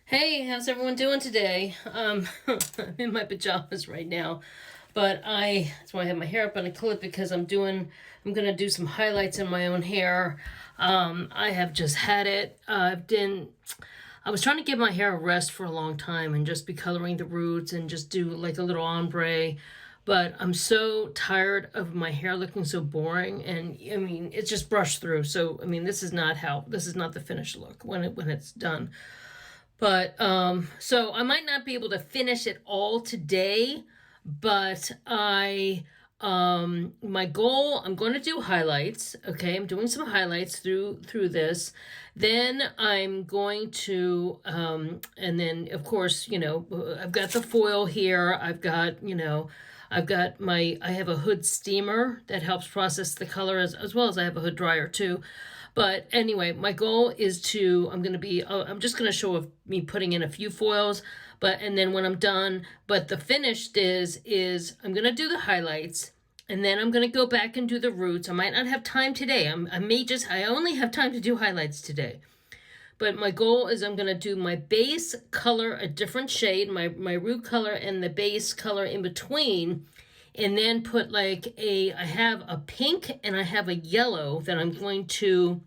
Hey, how's everyone doing today? I'm in my pajamas right now, but that's why I have my hair up on a clip because I'm gonna do some highlights in my own hair. I have just had it. I was trying to give my hair a rest for a long time and just be coloring the roots and just do like a little ombre. But I'm so tired of my hair looking so boring, and I mean, it's just brushed through. So I mean, this is not the finished look when it's done. But so I might not be able to finish it all today, but my goal, I'm going to do highlights. Okay, I'm doing some highlights through this. Then I'm going to and then of course, I've got the foil here. I have a hood steamer that helps process the color as well as I have a hood dryer too. But anyway, my goal is I'm just going to show me putting in a few foils, and then when I'm done, but the finished is I'm going to do the highlights, and then I'm going to go back and do the roots. I might not have time today. I only have time to do highlights today. But my goal is I'm going to do my base color, a different shade, my root color and the base color in between, and then put I have a pink and I have a yellow that I'm going to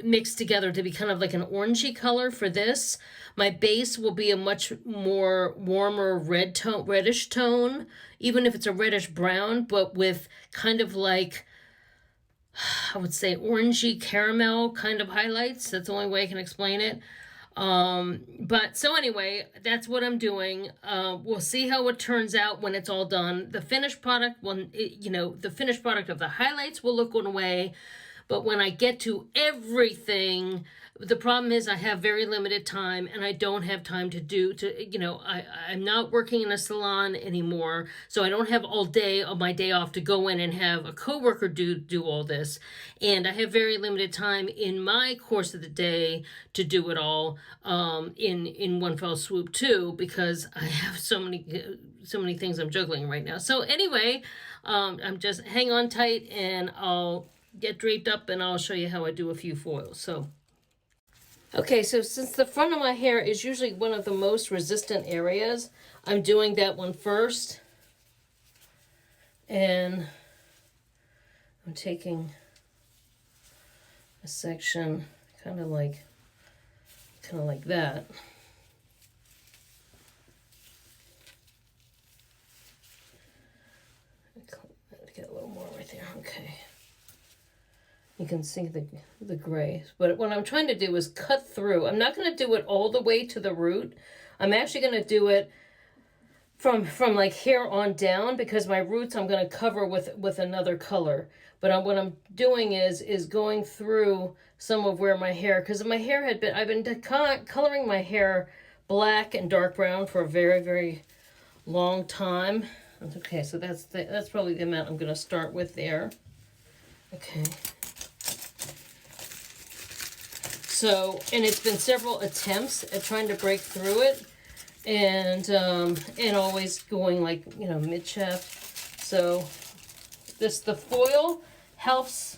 mix together to be kind of like an orangey color for this. My base will be a much more warmer reddish tone, even if it's a reddish brown, but with kind of like, I would say orangey caramel kind of highlights. That's the only way I can explain it. But so anyway, that's what I'm doing. We'll see how it turns out when it's all done. The finished product, the finished product of the highlights will look one way, but when I get to everything, the problem is I have very limited time and I don't have time I'm not working in a salon anymore. So I don't have all day of my day off to go in and have a coworker do all this. And I have very limited time in my course of the day to do it all in one fell swoop too, because I have so many things I'm juggling right now. So anyway, I'm just hang on tight and I'll get draped up and I'll show you how I do a few foils. Okay, so since the front of my hair is usually one of the most resistant areas, I'm doing that one first. And I'm taking a section kind of like that. Get a little more right there. Okay. You can see the gray. But what I'm trying to do is cut through. I'm not going to do it all the way to the root. I'm actually going to do it from like here on down, because my roots I'm going to cover with another color. But what I'm doing is going through some of where my hair, because my hair I've been coloring my hair black and dark brown for a very, very long time. Okay, so that's probably the amount I'm going to start with there. Okay. So, and it's been several attempts at trying to break through it, and always going like, mid-shaft. So the foil helps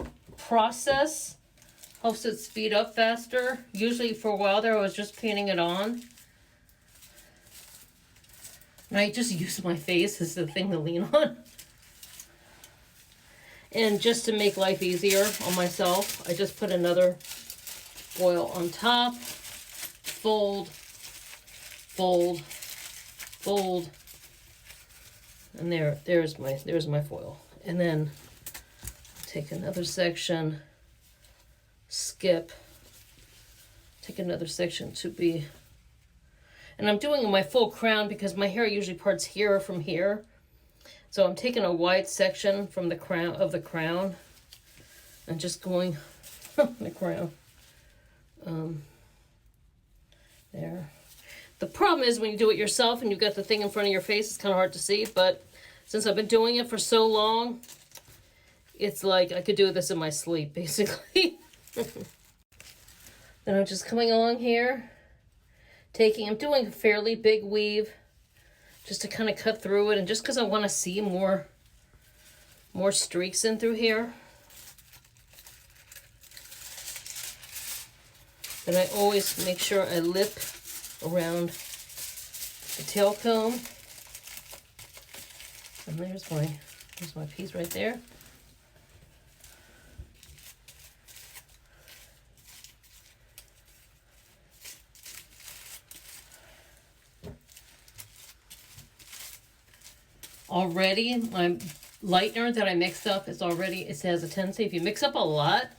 it speed up faster. Usually for a while there I was just painting it on. And I just use my face as the thing to lean on. And just to make life easier on myself, I just put another foil on top, fold, fold, fold, and there's my foil. And then take another section, skip, take another section to be, and I'm doing my full crown because my hair usually parts here from here. So I'm taking a wide section from the crown and just going the crown. There. The problem is when you do it yourself and you've got the thing in front of your face, it's kind of hard to see, but since I've been doing it for so long, it's like I could do this in my sleep, basically. Then I'm just coming along here, I'm doing a fairly big weave just to kind of cut through it, and just because I want to see more streaks in through here. And I always make sure I lip around the tail comb. And there's my piece right there. Already, my lightener that I mixed up is already, it has a tendency, if you mix up a lot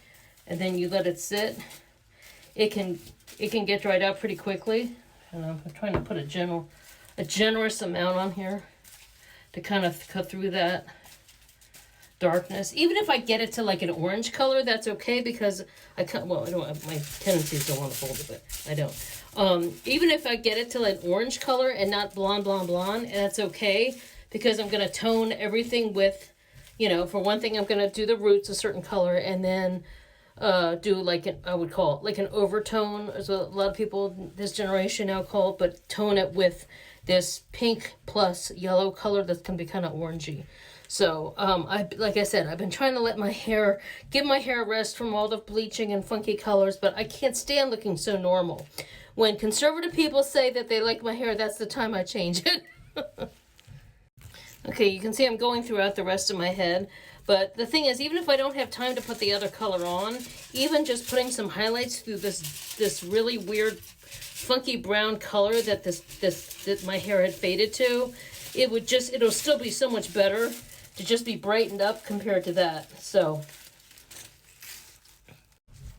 and then you let it sit, it can get dried out pretty quickly. And I'm trying to put a generous amount on here to kind of cut through that darkness. Even if I get it to like an orange color, that's okay, because I don't have, my tendencies don't want to hold it, but I don't. Even if I get it to an orange color and not blonde, that's okay, because I'm going to tone everything with, for one thing, I'm going to do the roots a certain color, and then do like I would call it like an overtone, as a lot of people this generation now call it, but tone it with this pink plus yellow color that's going to be kind of orangey. So, like I said, I've been trying to give my hair a rest from all the bleaching and funky colors, but I can't stand looking so normal. When conservative people say that they like my hair, that's the time I change it. Okay, you can see I'm going throughout the rest of my head, but the thing is, even if I don't have time to put the other color on, even just putting some highlights through this really weird, funky brown color that my hair had faded to, it'll still be so much better to just be brightened up compared to that. So,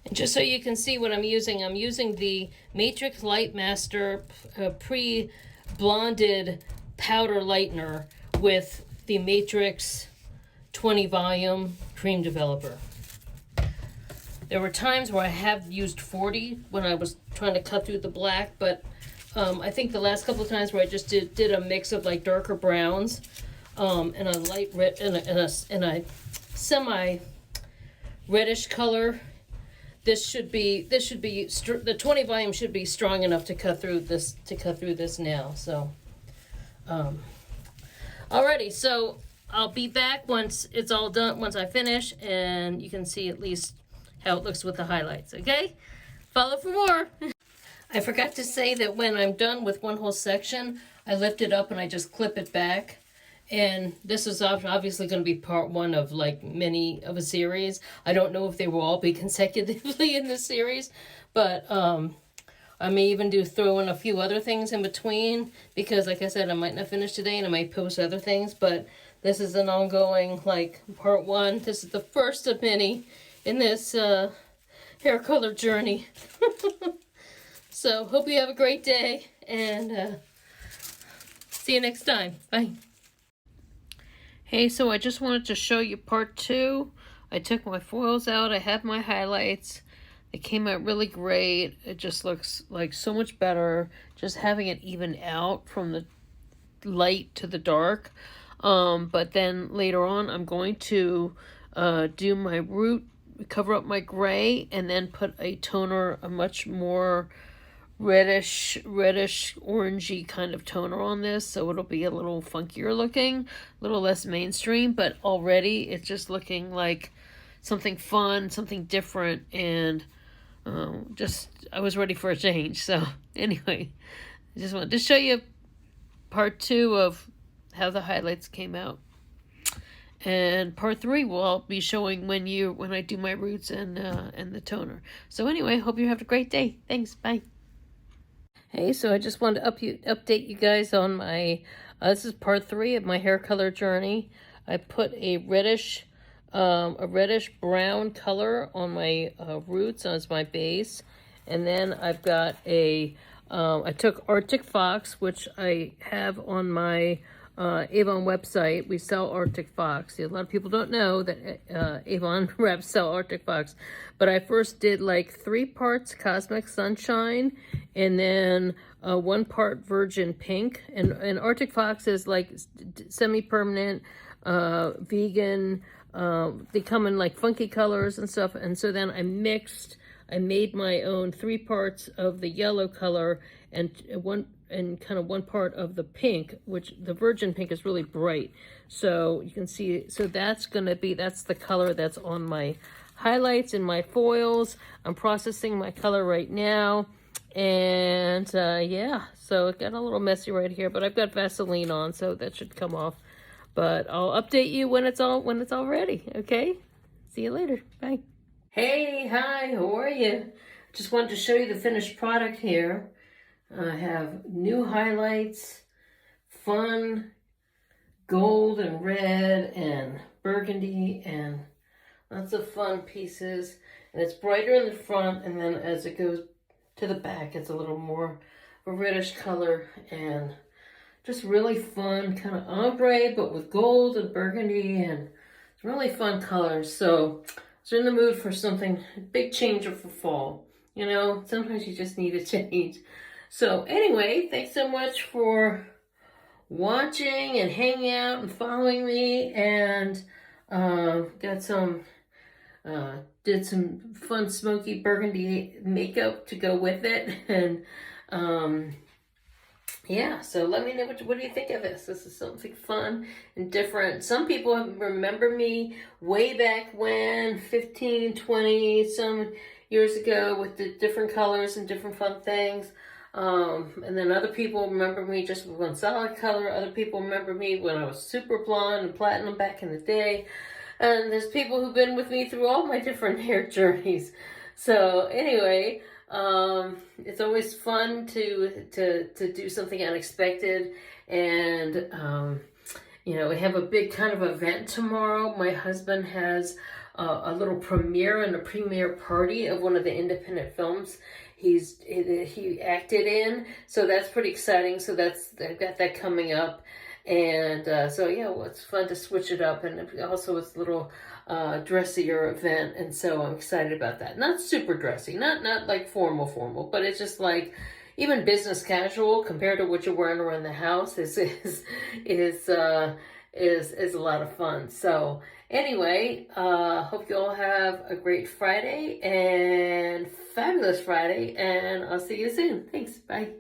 and just so you can see what I'm using the Matrix Light Master pre-blonded powder lightener with the Matrix 20 volume cream developer. There were times where I have used 40 when I was trying to cut through the black, but I think the last couple of times where I just did a mix of like darker browns and a light red and a semi reddish color. This should be the 20 volume should be strong enough to cut through this now. So, alrighty, so I'll be back once it's all done, once I finish, and you can see at least how it looks with the highlights, okay? Follow for more. I forgot to say that when I'm done with one whole section, I lift it up and I just clip it back. And this is obviously going to be part one of like many of a series. I don't know if they will all be consecutively in this series, but I may even throw in a few other things in between, because like I said, I might not finish today and I might post other things, but this is an ongoing, like, part one. This is the first of many in this hair color journey. So, hope you have a great day, and see you next time. Bye. Hey, so I just wanted to show you part two. I took my foils out. I have my highlights. It came out really great. It just looks like so much better. Just having it even out from the light to the dark. But then later on, I'm going to do my root, cover up my gray, and then put a toner, a much more reddish, orangey kind of toner on this. So it'll be a little funkier looking, a little less mainstream, but already it's just looking like something fun, something different, and I was ready for a change. So anyway, I just wanted to show you part two of how the highlights came out. And part three will be showing when I do my roots and the toner. So anyway, hope you have a great day. Thanks. Bye. Hey, so I just wanted to update you guys on my this is part three of my hair color journey. I put a reddish brown color on my roots as my base, and then I've got I took Arctic Fox, which I have on my Avon website. We sell Arctic Fox. A lot of people don't know that Avon reps sell Arctic Fox, but I first did like 3 parts Cosmic Sunshine, and then 1 part Virgin Pink. And Arctic Fox is like semi-permanent, vegan. They come in like funky colors and stuff. And so then I made my own 3 parts of the yellow color and kind of 1 part of the pink, which the Virgin Pink is really bright. So you can see, so that's the color that's on my highlights and my foils. I'm processing my color right now. And yeah, so it got a little messy right here, but I've got Vaseline on, so that should come off. But I'll update you when it's all ready, okay? See you later. Bye. Hey, hi, how are you? Just wanted to show you the finished product here. I have new highlights, fun gold and red and burgundy and lots of fun pieces. And it's brighter in the front, and then as it goes to the back, it's a little more of a reddish color, and just really fun, kind of ombre, but with gold and burgundy, and it's really fun colors. So I was in the mood for something, big changer for fall. You know, sometimes you just need a change. So anyway, thanks so much for watching and hanging out and following me, and got some did some fun smoky burgundy makeup to go with it, and yeah, so let me know what do you think of this. This is something fun and different. Some people remember me way back when, 15, 20 some years ago, with the different colors and different fun things. And then other people remember me just with one solid color. Other people remember me when I was super blonde and platinum back in the day. And there's people who've been with me through all my different hair journeys. So anyway, it's always fun to do something unexpected. And you know, we have a big kind of event tomorrow. My husband has a little premiere and a premiere party of one of the independent films he acted in, so that's pretty exciting. So I've got that coming up, and so yeah, well, it's fun to switch it up, and also it's a little dressier event, and so I'm excited about that. Not super dressy, not like formal, but it's just like even business casual compared to what you're wearing around the house is a lot of fun. So anyway, hope you all have a great Friday and fabulous Friday, and I'll see you soon. Thanks. Bye.